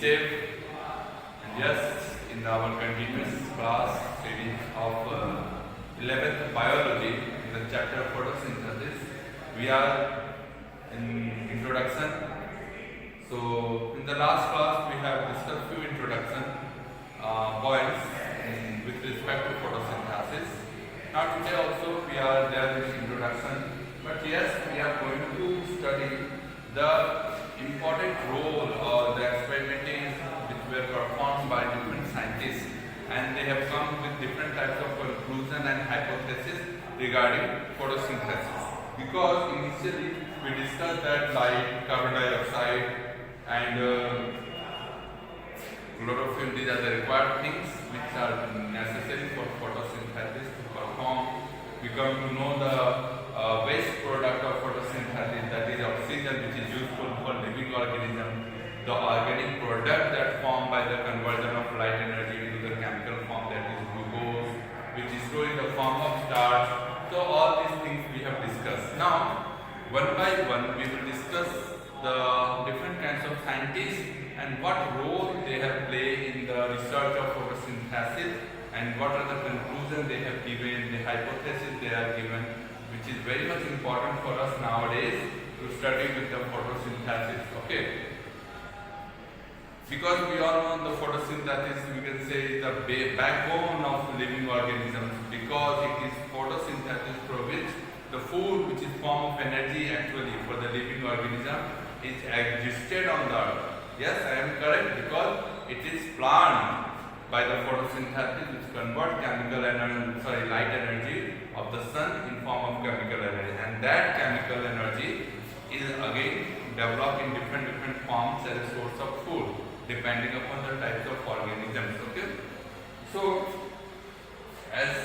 safe. And yes, in our continuous class series of 11th biology in the chapter photosynthesis, we are in introduction. So in the last class we have discussed few introduction points with respect to photosynthesis. Now today also we are there with introduction, but yes, we are going to study the important role or the experiments which were performed by different scientists, and they have come with different types of conclusion and hypothesis regarding photosynthesis. Because initially we discussed that light, carbon dioxide and chlorophyll, these are the required things which are necessary for photosynthesis to perform. We come to know the waste product of photosynthesis, that is oxygen, which is useful for living organism, the organic product that formed by the conversion of light energy into the chemical form, that is glucose, which is stored in the form of starch. So all these things we have discussed. Now one by one we will discuss the different kinds of scientists and what role they have played in the research of photosynthesis, and what are the conclusions they have given, the hypothesis they are given, which is very much important for us nowadays to study with the photosynthesis. Okay, because we all know the photosynthesis, we can say, is the backbone of living organisms, because it is photosynthesis through which the food, which is form of energy actually for the living organism, is existed on the earth. Yes, I am correct, because it is plant by the photosynthesis which convert chemical energy, light energy of the sun in form of chemical energy, and that chemical energy is again developed in different forms as a source of food depending upon the types of organisms. Okay, so as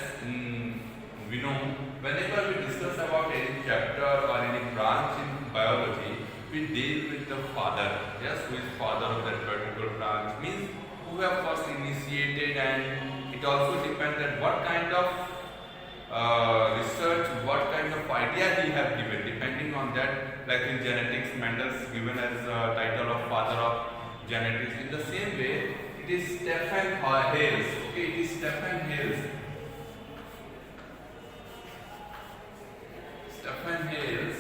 we know, whenever we discuss about any chapter or any branch in biology, we deal with the father. Yes, who is father of that particular branch, means who have first initiated, and it also depends on what kind of research, what kind of idea he have given. Depending on that, like in genetics, Mendel's given as a title of father of genetics. In the same way, it is Stephen Hales. Okay, it is Stephen Hales. Stephen Hales.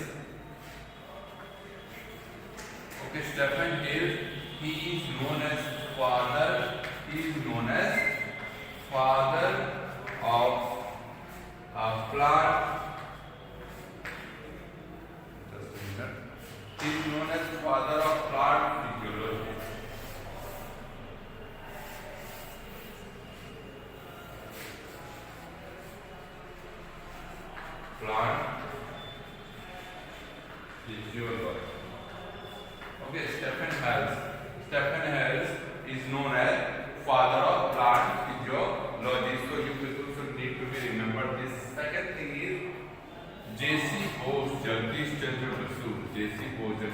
Okay, Stephen Hales. He is known as father. He is known as father of plant. Just a minute. He is known as father of plant physiology. Plant physiology. Okay, Stephen Hales. Stephen Hales is known as father of plant physiology. So you people should need to be remembered. This second thing is J.C. Bose, Jagdish Chandra Basu. J.C. Bose,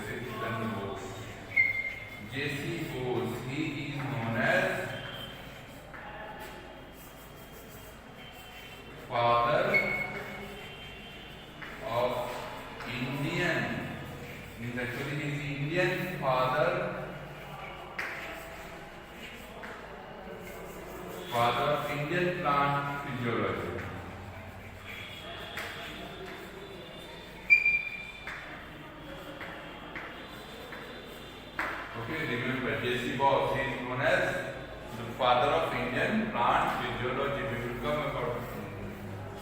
J.C. Bose. He is known as father of Indian. Means actually he is Indian father of Indian plant physiology. Okay, remember J.C. Bose, he is known as the father of Indian plant physiology. We will come about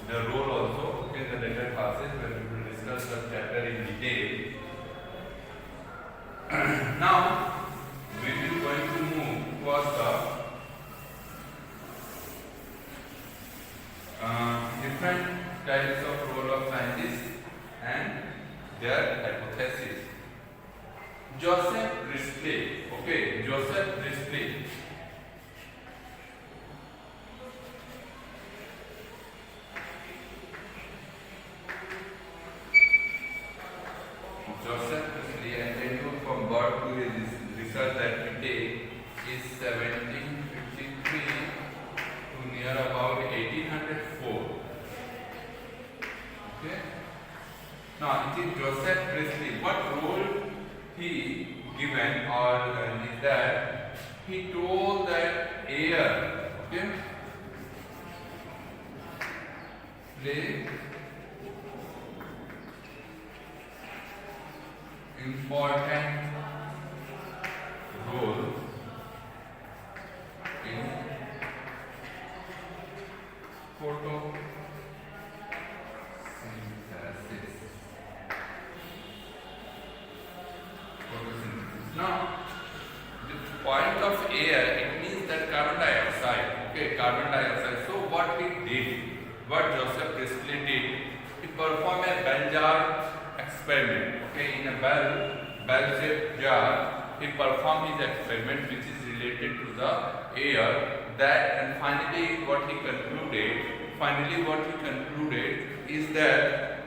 the role also, okay, in the later classes when we will discuss the chapter in detail. Now we will going to move towards the different types of role of scientists and their hypothesis. Joseph Priestley. Okay, Joseph Priestley. Joseph Priestley, and I know from birth to his research that we take is 1753 to near about 1804. Okay. Now it is Joseph Priestley. What role he given or is that he told that air, okay, play important role in photosynthesis. Now, the point of air, it means that carbon dioxide. Okay, carbon dioxide. So what he did, what Joseph Priestley did, he performed a bell jar experiment. Okay, in a bell-shaped jar, he performed his experiment, which is related to the air. That, and finally, what he concluded is that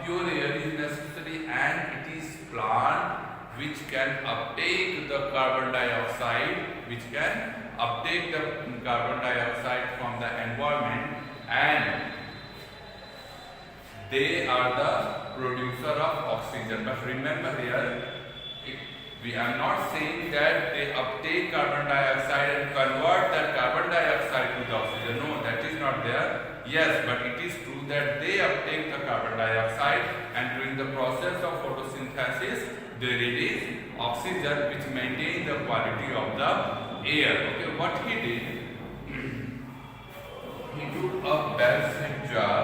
pure air is necessary, and it is plant which can uptake the carbon dioxide, from the environment, and they are the producer of oxygen. But remember here, we are not saying that they uptake carbon dioxide and convert that carbon dioxide to the oxygen. No, that is not there. Yes, but it is true that they uptake the carbon dioxide, and during the process of photosynthesis, they release oxygen, which maintains the quality of the air. Okay, what he did, he took a bell-shaped jar.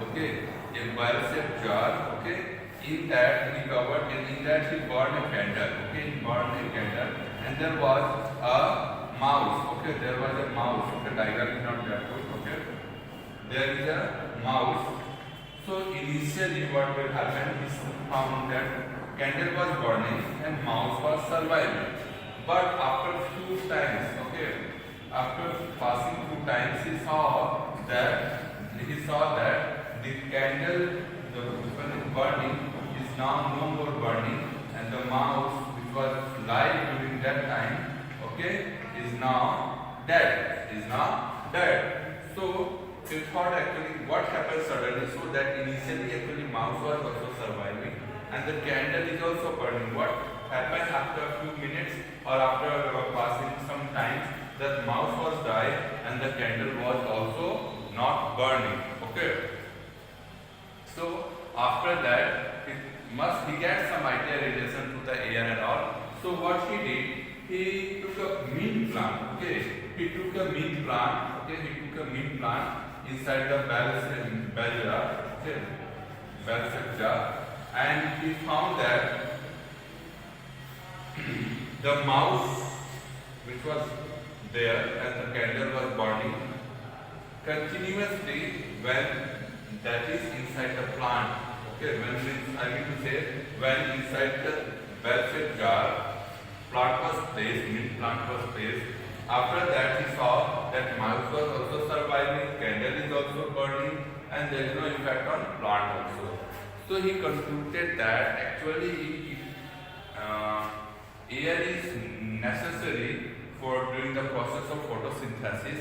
Okay, a bell-shaped jar. Okay, in that he burned a candle. Okay, he burned a candle, and there was a mouse. Okay, there was a mouse. Okay, diagram is not that good. Okay, there is a mouse. So initially, what will happen is found that candle was burning and mouse was surviving. But after few times, okay, after passing through times, he saw that the candle, the one is burning, is now no more burning, and the mouse which was live during that time, okay, is now dead. So he thought actually what happened suddenly, so that initially actually mouse was also surviving and the candle is also burning. What happened after a few minutes or after passing some time, that mouse was died and the candle was also not burning. Okay. So after that, he get some idea relation to the air and all. So what he did, he took a mint plant. Okay, he took a mint plant inside the bell jar, and he found that the mouse which was there and the candle was burning continuously when that is inside the plant. Okay, when inside the bell-shaped jar, mint plant was placed. After that, he saw that mouse was also surviving, candle is also burning, and there is no effect on plant also. So he concluded that actually air is necessary for during the process of photosynthesis,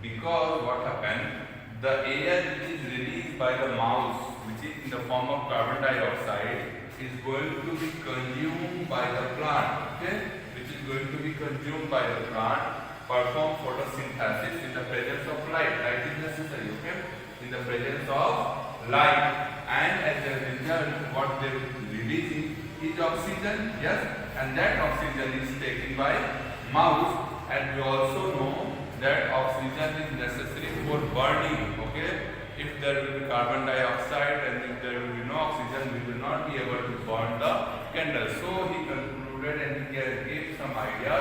because what happened, the air which is released by the mouse, which is in the form of carbon dioxide, is going to be consumed by the plant. Okay, which is going to be consumed by the plant, perform photosynthesis in the presence of light. Light is necessary. Okay, in the presence of light, and as a result, what they release is oxygen. Yes, and that oxygen is taken by mouse, and we also know that oxygen is necessary for burning. Okay, if there will be carbon dioxide and if there will be no oxygen, we will not be able to burn the candle. So he concluded and he gave some idea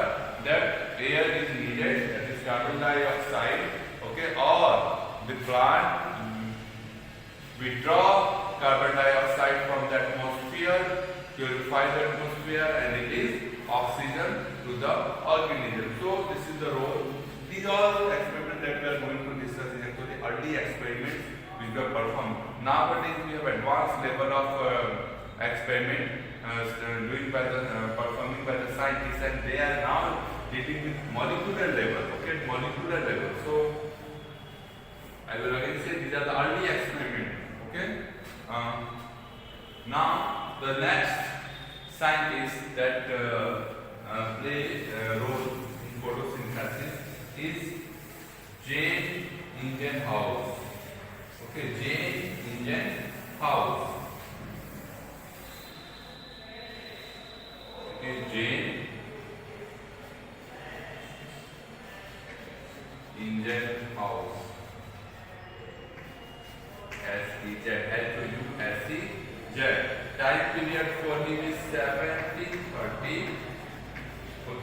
that air is needed, that is carbon dioxide. Okay, or the plant withdraw carbon dioxide from the atmosphere, purify the atmosphere, and it is oxygen to the organism. So this is the role. These all experiments that we are going to discuss is actually early experiments which were performed. Nowadays we have advanced level of experiment performing by the scientists, and they are now dealing with molecular level. Okay, molecular level. So I will again say these are the early experiments. Okay. Now the next scientist that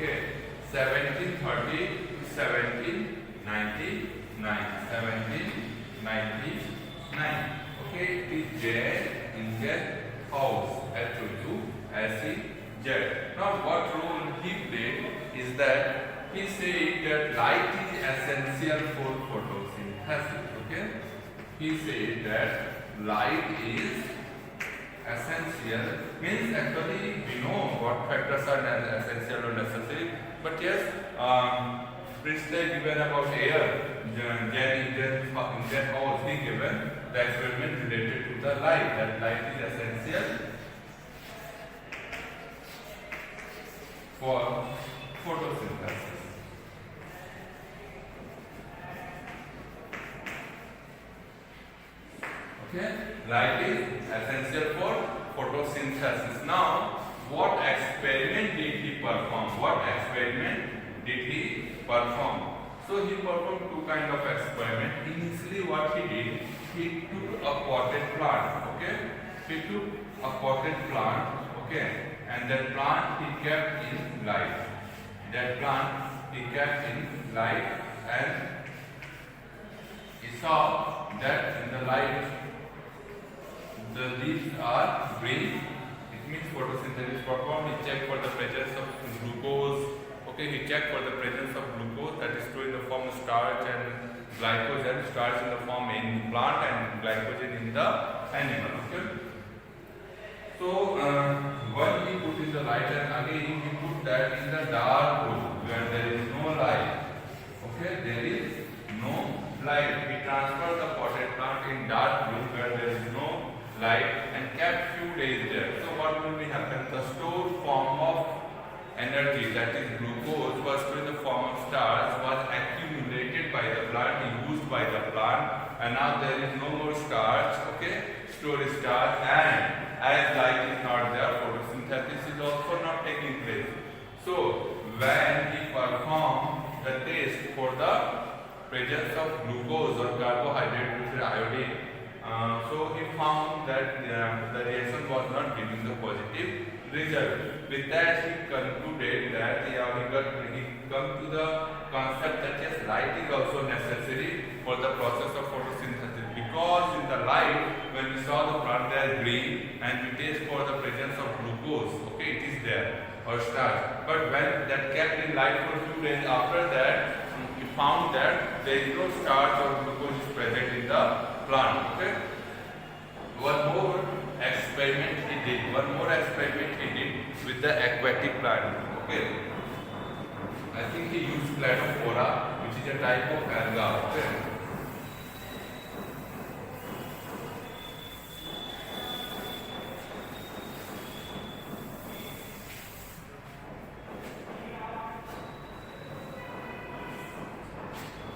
Okay, 1730 to 1799. 1799. Okay, it is J Indian house. HOUSEZ. Now, what role he played is that he said that light is essential for photosynthesis. Okay, he said that light is essential, means actually we know what factors are essential or necessary, but yes, Priestley given about air, Indian house, he given the experiment related to the light, that light is essential for photosynthesis. Okay, light is essential for photosynthesis. Now, what experiment did he perform? So he performed two kind of experiment. Initially, what he did, he took a potted plant. Okay, Okay, and that plant he kept in light. And he saw that in the light the leaves are green. It means photosynthesis performed. He checked for the presence of glucose. Okay, he checked for the presence of glucose, that is true in the form of starch, and glycogen, starch in the form in plant and glycogen in the animal. Okay. So when he put in the light, and again he put that in the dark room where there is no light. Okay, there is no light. We transfer the potted plant in dark room where there is no light and kept few days there. So what will be happen? The stored form of energy, that is glucose, was in the form of starch, was accumulated by the plant, used by the plant, and now there is no more starch. Okay, stored starch, and as light is not there, photosynthesis is also not taking place. So when he performed the test for the presence of glucose or carbohydrate, which is iodine, so he found that the reaction was not giving the positive result. With that, he concluded that he come to the concept that yes, light is also necessary for the process of photosynthesis, because in the light, when we saw the plant there green and we taste for the presence of glucose, okay, it is there, or starch. But when that kept in light for a few days, after that we found that there is no starch or glucose is present in the plant. Okay, one more experiment he did with the aquatic plant. Okay, I think he used Cladophora, which is a type of alga. Okay,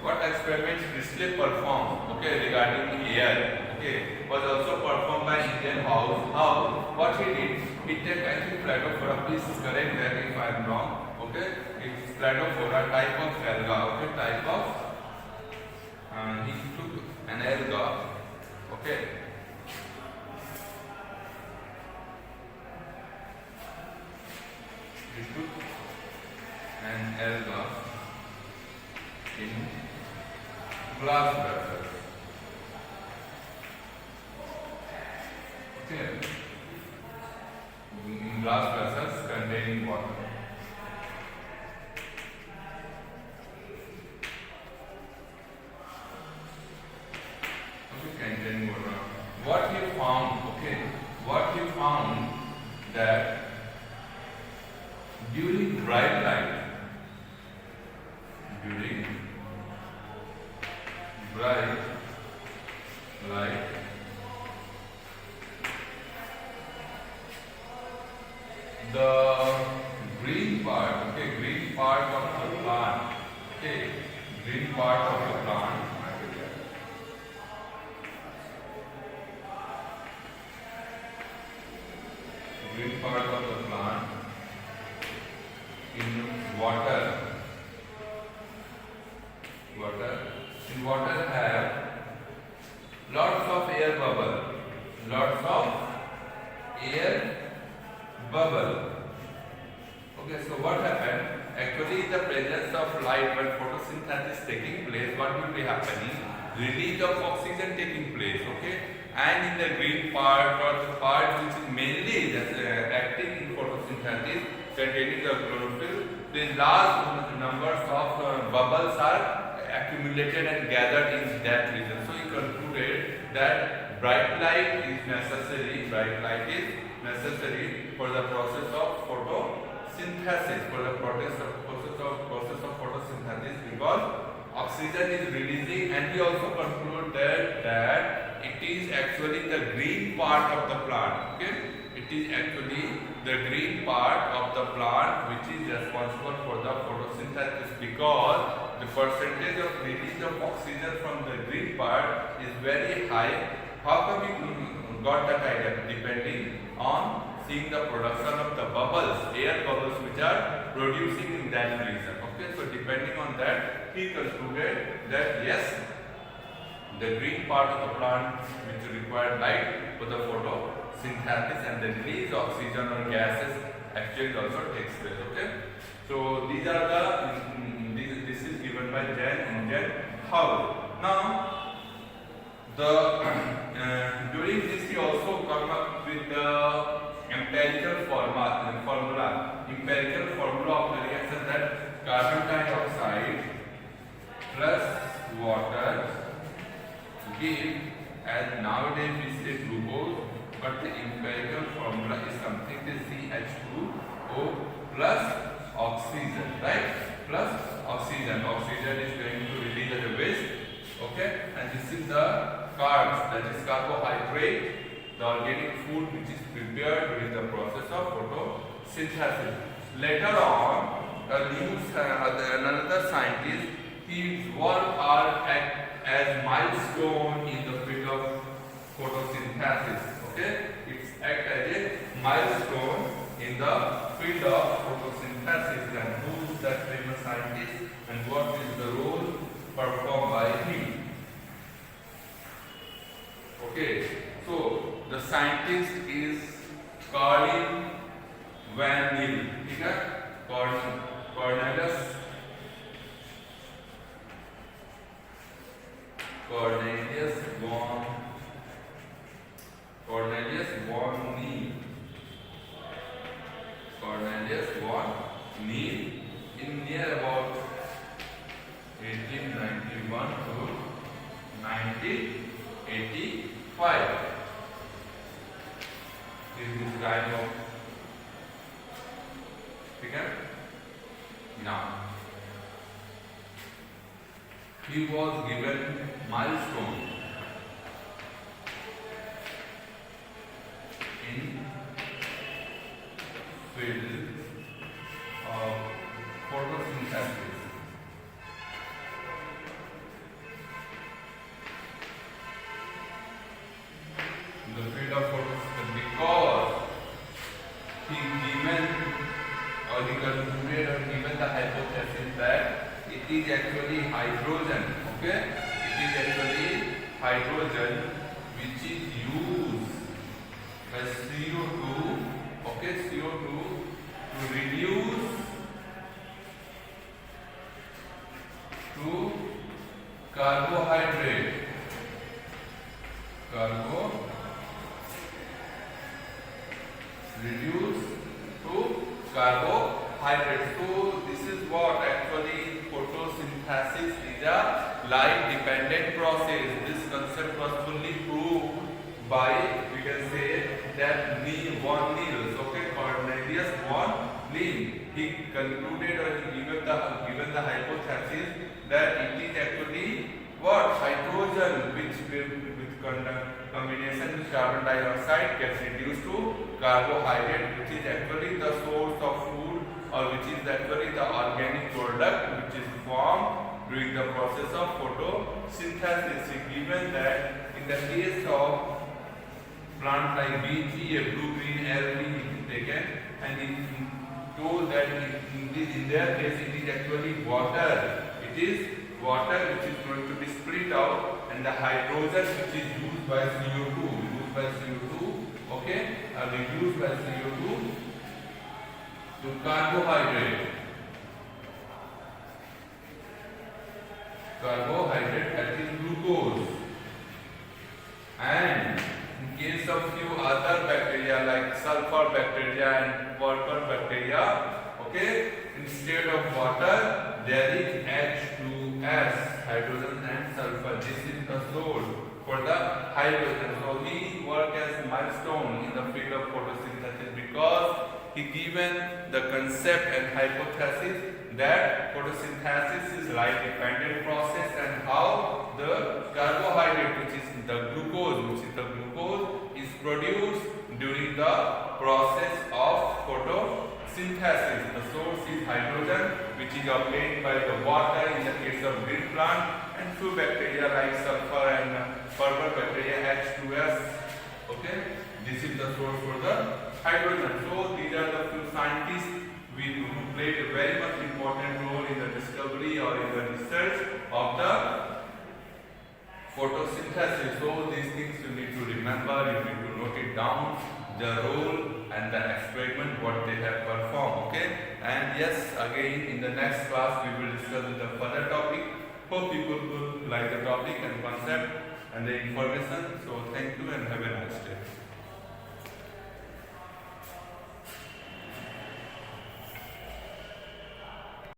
what experiment Priestley performed, okay, regarding air, okay, was also performed by Indian house. How? What he did, he took, I think, Cladophora, please correct that if I am wrong. Okay, it's Cladophora, type of alga. Okay, he took an alga. Okay, he took an alga in glass vessels. Okay, in glass vessels containing water. Okay, containing water. What he found? Okay, what he found that during bright light, the green part of the plant, okay, green part of the plant, in water have lots of air bubble. Okay, so what happened? actually in the presence of light, when photosynthesis taking place, what will be happening? Release of oxygen taking place, okay? And in the green part, or the part which is mainly acting in photosynthesis, containing the chlorophyll, the large numbers of bubbles are accumulated and gathered in that region. So he concluded that bright light is necessary. Bright light is necessary for the process of photosynthesis, for the process of photosynthesis, because oxygen is releasing, and he also concluded that it is actually the green part of the plant. Okay, it is actually the green part of the plant which is responsible for the photosynthesis, because the percentage of release of oxygen from the green part is very high. How come we got that idea? Depending on seeing the production of the bubbles, air bubbles which are producing in that region. Okay, so depending on that, he concluded that yes, the green part of the plant which require light for the photosynthesis and the release of oxygen or gases exchange also takes place. Okay, so these are the this is given by Jen and how. Now during this we also come up with the empirical formula of the reaction, that carbon dioxide plus water give, as nowadays we say glucose, but the empirical formula is something that CH2O plus oxygen, right? Plus oxygen. Oxygen is going to release as a waste. Okay, and this is the carbs, that is carbohydrate, the organic food which is prepared during the process of photosynthesis. Later on, another scientist, his work are as milestone in the field of photosynthesis. Okay, it's act as a milestone in the field of photosynthesis. And who is that famous scientist and what is the role performed by him? Okay, so the scientist is Colin Van Niel. Cornelius von Niel in near about 1891 to 1985. This kind of figure. Now, he was given milestone in field of photosynthesis. The field of photosynthesis, because he given or he concluded or given the hypothesis that it is actually hydrogen. Okay, it is actually hydrogen which is used by CO2. Okay, CO2 to reduce to carbohydrate. Reduce to carbohydrate. So this is what actually photosynthesis is a light dependent process. This concept was fully proved by, we can say, that von Niel. Okay, Cornelius von Niel. He concluded or he given the hypothesis that it is actually what? Hydrogen which with combination with carbon dioxide gets reduced to carbohydrate, which is actually the source of food, or which is actually the organic product which is formed during the process of photosynthesis. Given that in the case of plant like BG, a blue-green algae is taken, and it told that in their case it is actually water. It is water which is going to be split out, and the hydrogen which is used by CO2, okay, reduced by CO2 to carbohydrate. carbohydrate, that is glucose. And in case of few other bacteria like sulfur bacteria and purple bacteria, okay, instead of water there is H2S, hydrogen and sulfur. This is the source for the hydrogen. So he worked as milestone in the field of photosynthesis because he given the concept and hypothesis that photosynthesis is light dependent process and how the carbohydrate, which is the glucose, is produced during the process of photosynthesis. The source is hydrogen, which is obtained by the water in the case of green plant, and few bacteria like sulfur and purple bacteria H2S. Okay, this is the source for the hydrogen. So these are the few scientists who played a very much important role in the discovery or in the research of the photosynthesis. So these things you need to remember, you need to note it down, the role and the experiment what they have performed. Okay, and yes, again in the next class we will discuss the further topic. Hope people will like the topic and concept and the information. So